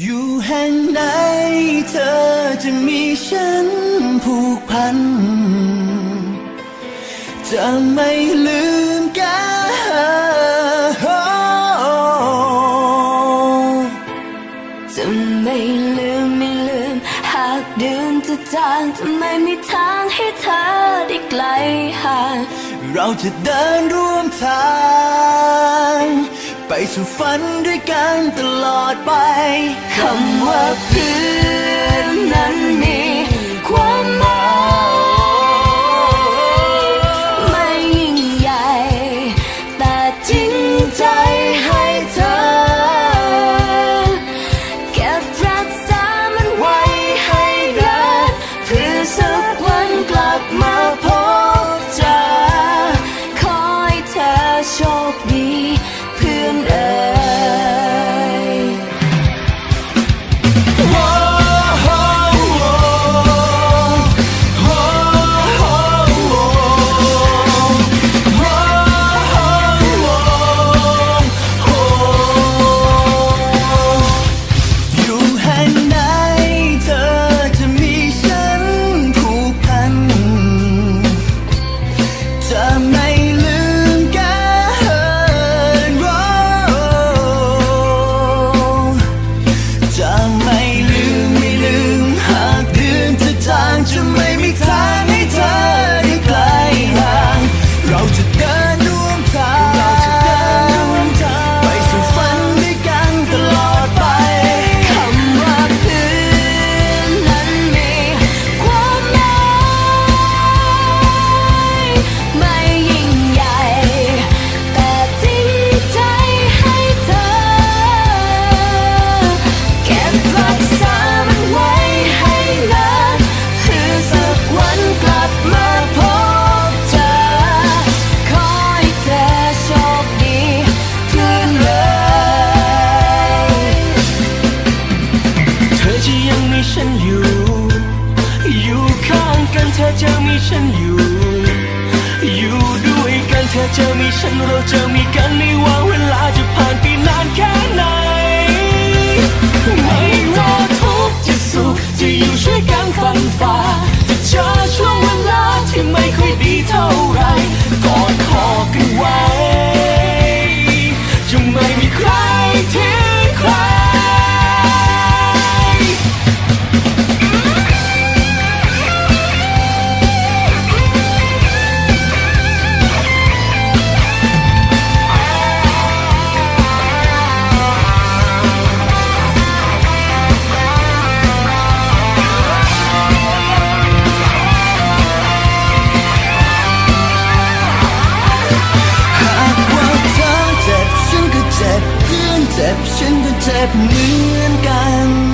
อยู่แห่งไหนเธอจะมีฉันผูกพันจะไม่ลืมกันจะไม่ลืมหากเดินจะจางจะไม่มีทางให้เธอได้ไกลห่างเราจะเดินร่วมทางไปสู่ฝันด้วยกันตลอดไปคำว่าเพื่อนนั้นมีความหมายไม่ยิ่งใหญ่แต่จริงใจให้เธอเก็บรักษามันไว้ให้รักเพื่อสักวันกลับมาพบเจอขอให้เธอโชคดีเพื่อนเอ๋ยอยู่แห่งไหนเธอจะมีฉันผูกพันจะไม่ลืมกันจะไม่ลืมหากเดือนจะจางจะไม่มีทางให้เธอได้ไกลห่างเราจะเดินร่วมทางไปสู่ฝันด้วยกันตลอดไปคำว่าเพื่อนนั้นมีความหมายไม่ยิ่งใหญ่แต่จริงใจให้เธอเก็บรักษามันไว้ให้นานเพื่อสักวันกลับมาพบเจอขอให้เธอโชคดีเพื่อนเอ๋ยเธอจะยังมีฉันอยู่ข้างกันเธอจะมีฉันอยู่ด้วยกันเธอจะมีฉันเราจะมีกันไม่ว่าเวลาจะผ่านไปนานแค่ไหนไม่ว่าทุกข์จะสุขจะอยู่ช่วยกันฟันฝ่าจะเจอช่วงเวลาที่ไม่ค่อยดีเท่าไรกอดคอกันไว้จะไม่มีใครทิ้งใครเจ็บฉันก็เจ็บเหมือนกัน